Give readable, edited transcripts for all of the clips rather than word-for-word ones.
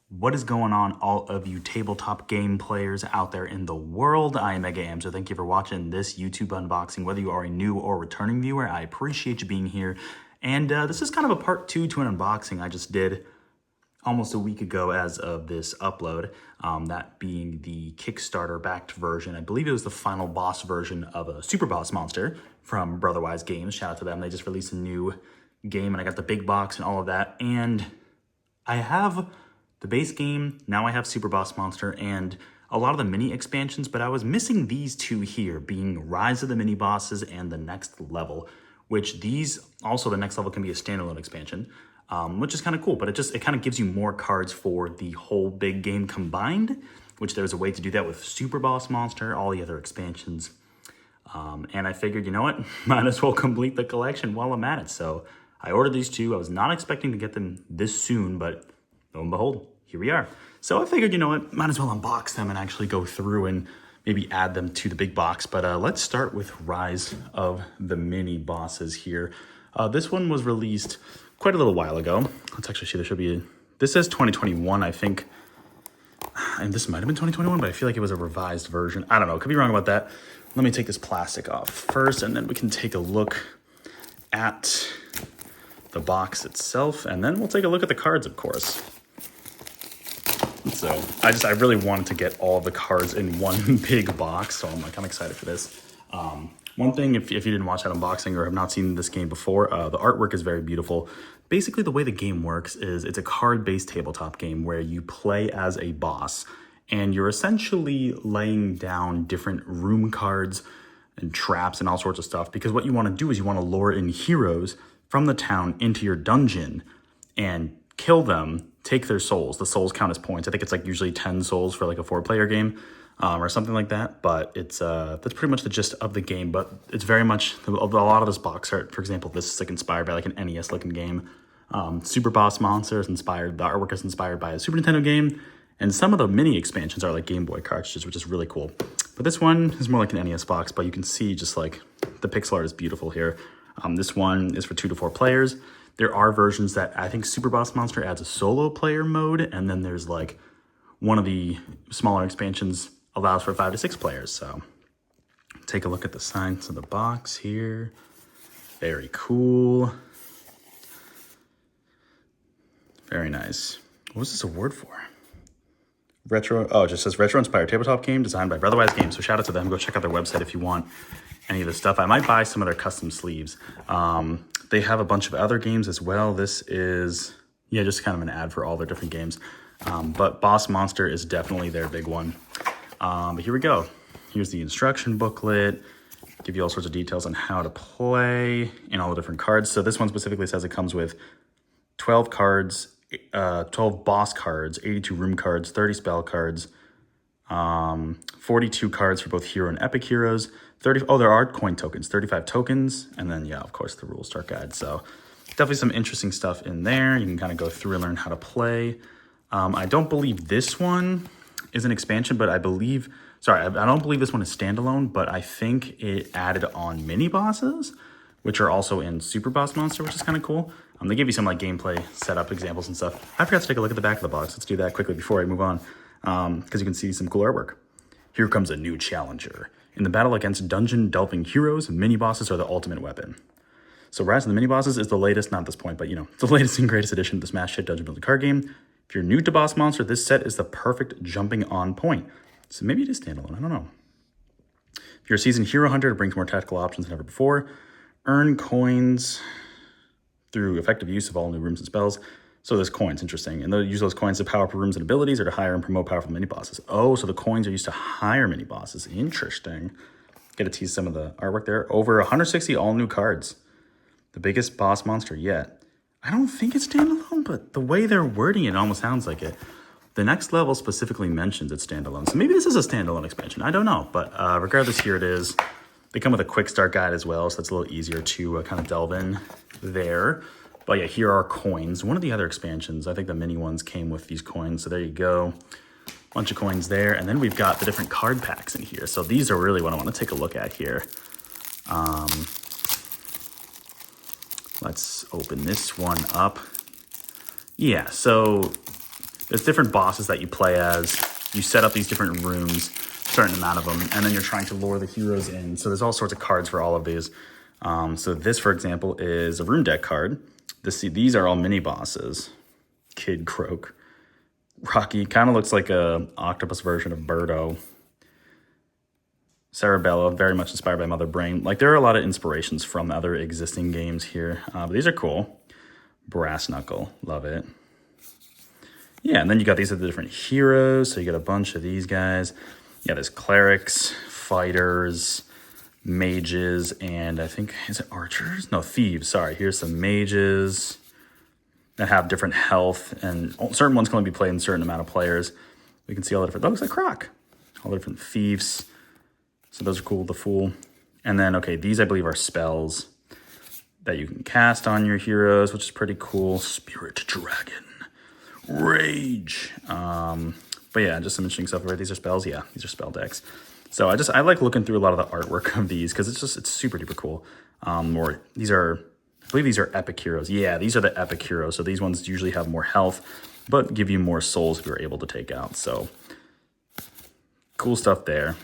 What is going on, all of you tabletop game players out there in the world? I am Mega Am, so thank you for watching this YouTube unboxing. Whether you are a new or returning viewer, I appreciate you being here. And this is kind of a part 2 to an unboxing I just did almost a week ago as of this upload, that being the Kickstarter-backed version. I believe it was the final boss version of a Super Boss Monster from Brotherwise Games. Shout out to them. They just released a new game, and I got the big box and all of that. And I have the base game, now I have Super Boss Monster, and a lot of the mini expansions, but I was missing these two here, being Rise of the Minibosses and the Next Level, which these, also the Next Level can be a standalone expansion, which is kind of cool, but it kind of gives you more cards for the whole big game combined, which there's a way to do that with Super Boss Monster, all the other expansions. And I figured, you know what, might as well complete the collection while I'm at it. So I ordered these two. I was not expecting to get them this soon, but lo and behold, here we are. So I figured, you know what, might as well unbox them and actually go through and maybe add them to the big box. But let's start with Rise of the Minibosses here. This one was released quite a little while ago. Let's actually see, there should be this says 2021, I think. And this might have been 2021, but I feel like it was a revised version. I don't know, could be wrong about that. Let me take this plastic off first, and then we can take a look at the box itself, and then we'll take a look at the cards, of course. So I really wanted to get all the cards in one big box, so I'm like, I'm excited for this. One thing, if you didn't watch that unboxing or have not seen this game before, the artwork is very beautiful. Basically, the way the game works is it's a card-based tabletop game where you play as a boss, and you're essentially laying down different room cards and traps and all sorts of stuff, because what you want to do is you want to lure in heroes from the town into your dungeon and kill them, take their souls. The souls count as points. I think it's like usually 10 souls for like a 4-player game or something like that. But it's that's pretty much the gist of the game. But it's very much, a lot of this box art, for example, this is like inspired by like an NES looking game. Super Boss Monster is inspired, the artwork is inspired by a Super Nintendo game. And some of the mini expansions are like Game Boy cartridges, which is really cool. But this one is more like an NES box, but you can see just like the pixel art is beautiful here. This one is for 2 to 4 players. There are versions that I think Super Boss Monster adds a solo player mode, and then there's like one of the smaller expansions allows for 5 to 6 players. So take a look at the sides of the box here. Very cool. Very nice. What was this award for? Retro, oh, it just says Retro Inspired Tabletop Game designed by Brotherwise Games. So shout out to them. Go check out their website if you want any of this stuff. I might buy some of their custom sleeves. They have a bunch of other games as well. This is, yeah, just kind of an ad for all their different games. But Boss Monster is definitely their big one. But here we go. Here's the instruction booklet. Give you all sorts of details on how to play and all the different cards. So this one specifically says it comes with 12 cards, 12 boss cards, 82 room cards, 30 spell cards, 42 cards for both hero and epic heroes, 30, oh, there are coin tokens, 35 tokens, and then, yeah, of course, the rule start guide. So definitely some interesting stuff in there. You can kind of go through and learn how to play. I don't believe this one is an expansion, but I believe, sorry, I don't believe this one is standalone, but I think it added on mini bosses, which are also in Super Boss Monster, which is kind of cool. They give you some like gameplay setup examples and stuff. I forgot to take a look at the back of the box. Let's do that quickly before I move on, because you can see some cool artwork. Here comes a new challenger. In the battle against dungeon-delving heroes, mini-bosses are the ultimate weapon. So Rise of the Mini-Bosses is the latest, not at this point, but you know, it's the latest and greatest edition of the smash hit dungeon building card game. If you're new to Boss Monster, this set is the perfect jumping on point. So maybe it is standalone, I don't know. If you're a seasoned hero hunter, it brings more tactical options than ever before. Earn coins through effective use of all new rooms and spells. So there's coins, interesting. And they'll use those coins to power up rooms and abilities or to hire and promote powerful mini-bosses. Oh, so the coins are used to hire mini-bosses. Interesting. Get to tease some of the artwork there. Over 160 all-new cards. The biggest boss monster yet. I don't think it's standalone, but the way they're wording it almost sounds like it. The Next Level specifically mentions it's standalone. So maybe this is a standalone expansion. I don't know. But regardless, here it is. They come with a quick start guide as well, so that's a little easier to kind of delve in there. But yeah, here are coins. One of the other expansions, I think the mini ones came with these coins. So there you go. Bunch of coins there. And then we've got the different card packs in here. So these are really what I want to take a look at here. Let's open this one up. Yeah, so There's different bosses that you play as. You set up these different rooms, a certain amount of them, and then you're trying to lure the heroes in. So there's all sorts of cards for all of these. So this, for example, is a rune deck card. These are all mini bosses. Kid Croak. Rocky kind of looks like a octopus version of Birdo. Cerebella, very much inspired by Mother Brain. Like, there are a lot of inspirations from other existing games here. But these are cool. Brass Knuckle, love it. Yeah, and then you got these are the different heroes. So you got a bunch of these guys. Yeah, there's clerics, fighters, mages, and I think, is it archers? No, thieves, sorry. Here's some mages that have different health, and certain ones can only be played in a certain amount of players. We can see all the different, that looks like Croc. All the different thieves. So those are cool, the Fool. And then, okay, these I believe are spells that you can cast on your heroes, which is pretty cool. Spirit Dragon. Rage. But yeah, just some interesting stuff. Right? These are spells. Yeah, these are spell decks. So I like looking through a lot of the artwork of these because it's super duper cool. I believe these are epic heroes. Yeah, these are the epic heroes. So these ones usually have more health, but give you more souls if you're able to take out. So cool stuff there.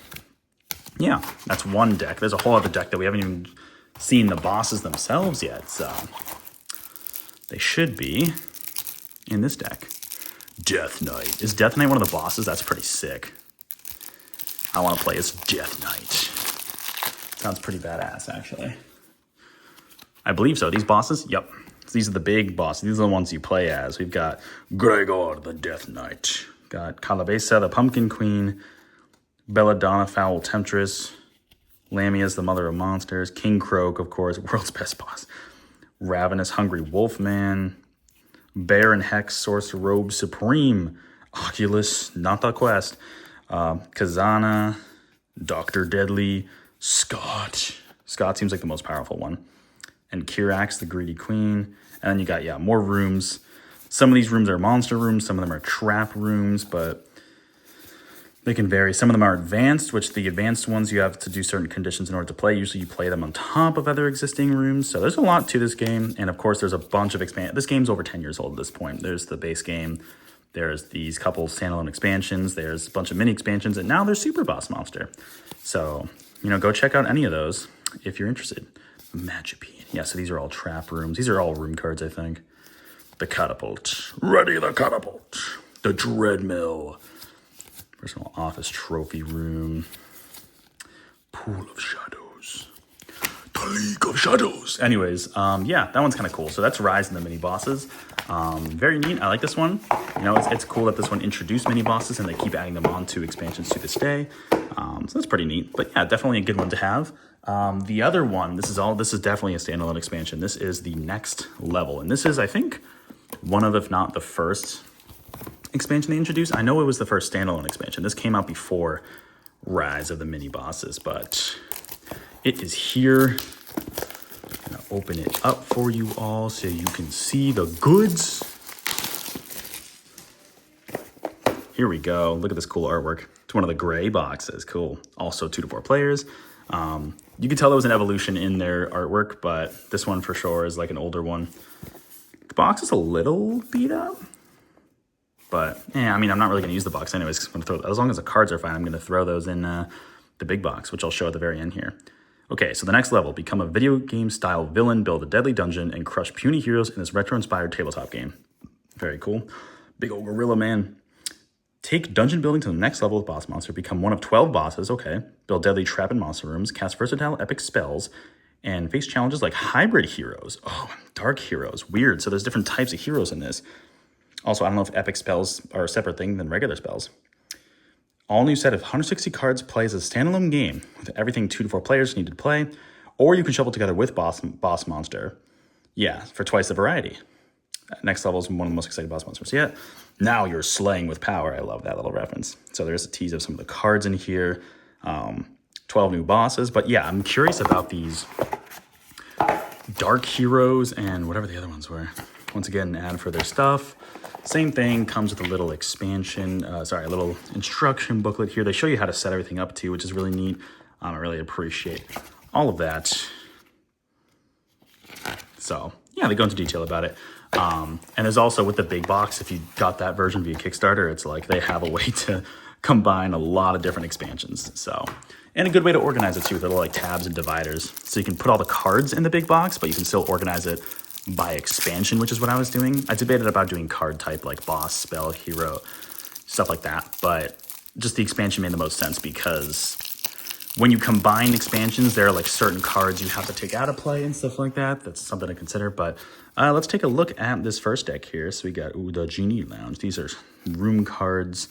Yeah, that's one deck. There's a whole other deck that we haven't even seen the bosses themselves yet. So they should be in this deck. Death Knight. Is Death Knight one of the bosses? That's pretty sick. I want to play as Death Knight. Sounds pretty badass, actually. I believe so. These bosses? Yep. These are the big bosses. These are the ones you play as. We've got Gregor, the Death Knight. Got Calabesa, the Pumpkin Queen. Belladonna, Foul Temptress. Lamia's the Mother of Monsters. King Croak, of course, world's best boss. Ravenous, Hungry Wolfman. Bear and Hex, Sorcerer Robe Supreme. Oculus, not the quest. Kazana, Dr. Deadly, Scott. Scott seems like the most powerful one. And Kirax, the Greedy Queen. And then you got, yeah, more rooms. Some of these rooms are monster rooms. Some of them are trap rooms, but they can vary. Some of them are advanced, which the advanced ones you have to do certain conditions in order to play. Usually you play them on top of other existing rooms. So there's a lot to this game. And of course, there's a bunch of expansions. This game's over 10 years old at this point. There's the base game. There's these couple standalone expansions. There's a bunch of mini expansions. And now there's Super Boss Monster. So, go check out any of those if you're interested. Magipede. Yeah, so these are all trap rooms. These are all room cards, I think. The Catapult. Ready the Catapult. The Dreadmill. Personal office trophy room. Pool of Shadows. The League of Shadows. Anyways, yeah, that one's kind of cool. So that's Rise in the mini bosses. Very neat. I like this one. It's cool that this one introduced mini bosses and they keep adding them on to expansions to this day. So that's pretty neat. But yeah, definitely a good one to have. The other one, this is definitely a standalone expansion. This is the Next Level. And this is, I think, one of, if not the first expansion they introduced. I know it was the first standalone expansion. This came out before Rise of the mini bosses, but it is here. I'm gonna open it up for you all so you can see the goods. Here we go. Look at this cool artwork. It's one of the gray boxes. Cool. Also 2 to 4 players. You can tell there was an evolution in their artwork, but this one for sure is like an older one. The box is a little beat up. But, yeah, I'm not really going to use the box anyways. As long as the cards are fine, I'm going to throw those in the big box, which I'll show at the very end here. Okay, so the next level. Become a video game-style villain, build a deadly dungeon, and crush puny heroes in this retro-inspired tabletop game. Very cool. Big old gorilla man. Take dungeon building to the next level with boss monster. Become one of 12 bosses, okay. Build deadly trap and monster rooms. Cast versatile epic spells. And face challenges like hybrid heroes. Oh, dark heroes. Weird. So there's different types of heroes in this. Also, I don't know if epic spells are a separate thing than regular spells. All new set of 160 cards plays a standalone game with everything 2 to 4 players need to play, or you can shuffle together with boss monster. Yeah, for twice the variety. Next level is one of the most exciting boss monsters yet. Now you're slaying with power. I love that little reference. So there's a tease of some of the cards in here. 12 new bosses. But yeah, I'm curious about these dark heroes and whatever the other ones were. Once again, an ad for their stuff. Same thing, comes with a little expansion, a little instruction booklet here. They show you how to set everything up too, which is really neat. I really appreciate all of that. So yeah, they go into detail about it. And there's also with the big box, if you got that version via Kickstarter, it's like they have a way to combine a lot of different expansions. So, and a good way to organize it too, with little like tabs and dividers. So you can put all the cards in the big box, but you can still organize it by expansion, which is what I was doing. I debated about doing card type like boss, spell, hero, stuff like that. But just the expansion made the most sense because when you combine expansions, there are like certain cards you have to take out of play and stuff like that. That's something to consider. But let's take a look at this first deck here. So we got the Genie Lounge. These are room cards.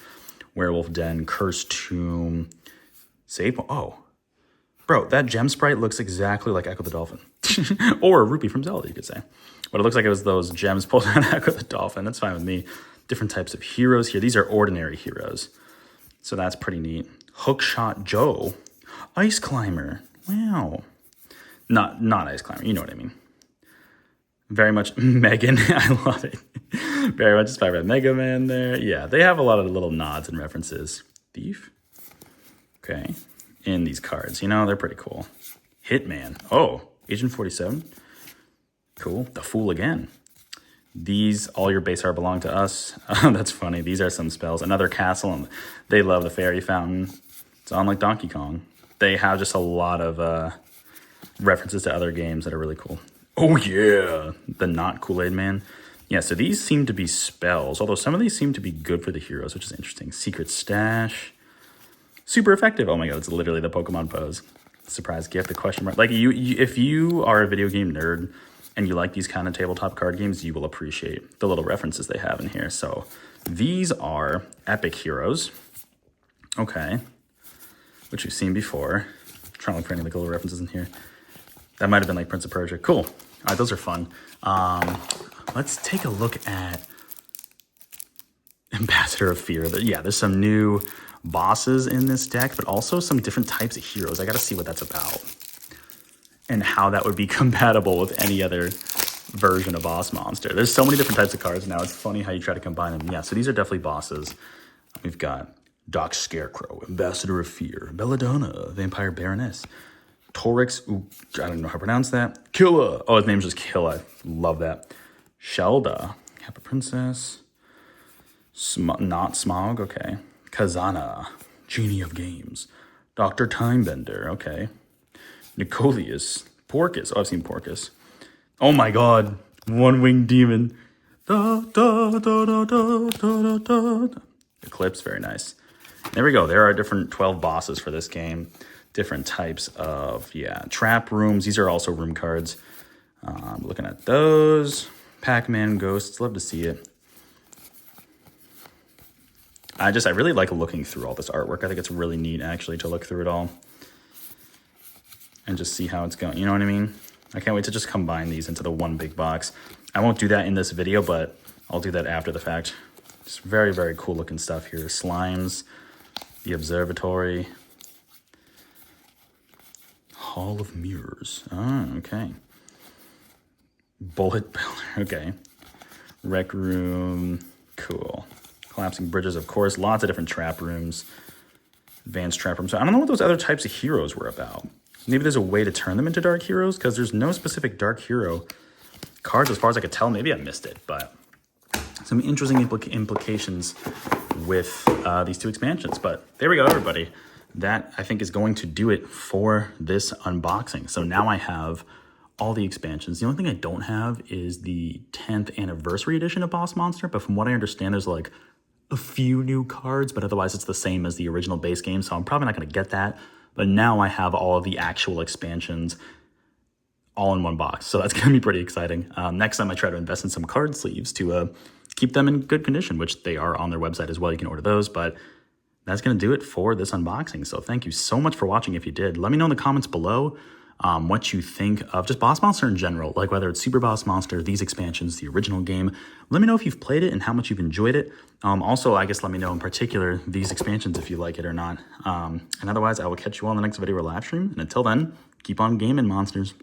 Werewolf Den, Cursed Tomb, Save. Oh, bro, that gem sprite looks exactly like Echo the Dolphin. Or Rupee from Zelda, you could say. But it looks like it was those gems pulled out of Echo the Dolphin. That's fine with me. Different types of heroes here. These are ordinary heroes. So that's pretty neat. Hookshot Joe. Ice Climber. Wow. Not Ice Climber. You know what I mean. Very much Megan. I love it. Very much inspired by Mega Man there. Yeah, they have a lot of little nods and references. Thief. Okay. In these cards. You know, they're pretty cool. Hitman. Oh, Agent 47. Cool. The Fool again. These, all your base art belong to us. That's funny. These are some spells. Another castle. And they love the Fairy Fountain. It's on like Donkey Kong. They have just a lot of references to other games that are really cool. Oh, yeah. The Not Kool-Aid Man. Yeah, so these seem to be spells, although some of these seem to be good for the heroes, which is interesting. Secret Stash. Super effective. Oh my god, it's literally the Pokemon pose. Surprise gift, the question mark. Like, if you are a video game nerd and you like these kind of tabletop card games, you will appreciate the little references they have in here. So these are epic heroes. Okay. Which we've seen before. I'm trying to look for any like little references in here. That might have been like Prince of Persia. Cool. All right, those are fun. Let's take a look at Ambassador of Fear. Yeah, there's some new bosses in this deck, but also some different types of heroes. I got to see what that's about and how that would be compatible with any other version of boss monster. There's so many different types of cards now. It's funny how you try to combine them. Yeah, so these are definitely bosses. We've got Doc Scarecrow, Ambassador of Fear, Belladonna, Vampire Baroness, Torix, I don't know how to pronounce that. Killa. Oh, his name's just Killa. Love that. Shelda, Kappa Princess, not Smog, okay. Kazana, Genie of Games, Dr. Timebender, okay. Nicolius, Porcus, oh, I've seen Porcus. Oh my god, One-Winged Demon. Da, da, da, da, da, da, da. Eclipse, very nice. There we go, there are different 12 bosses for this game. Different types of, yeah, trap rooms. These are also room cards. Looking at those. Pac-Man, Ghosts, love to see it. I really like looking through all this artwork. I think it's really neat, actually, to look through it all. And just see how it's going, you know what I mean? I can't wait to just combine these into the one big box. I won't do that in this video, but I'll do that after the fact. Just very, very cool looking stuff here. Slimes, the Observatory, Hall of Mirrors. Oh, okay. Bullet Builder, okay. Rec Room, cool. Collapsing Bridges, of course. Lots of different trap rooms. Advanced trap rooms. So I don't know what those other types of heroes were about. Maybe there's a way to turn them into dark heroes, because there's no specific dark hero cards as far as I could tell. Maybe I missed it, but some interesting implications with these two expansions. But there we go, everybody. That, I think, is going to do it for this unboxing. So now I have all the expansions. The only thing I don't have is the 10th anniversary edition of Boss Monster, but from what I understand, there's like a few new cards, but otherwise it's the same as the original base game, so I'm probably not going to get that. But now I have all of the actual expansions all in one box, so that's going to be pretty exciting. Next time I try to invest in some card sleeves to keep them in good condition, which they are on their website as well. You can order those, but that's going to do it for this unboxing. So thank you so much for watching if you did. Let me know in the comments below what you think of just Boss Monster in general, like whether it's Super Boss Monster, these expansions, the original game. Let me know if you've played it and how much you've enjoyed it. Also, I guess let me know in particular these expansions if you like it or not. And otherwise, I will catch you all in the next video or live stream. And until then, keep on gaming, monsters.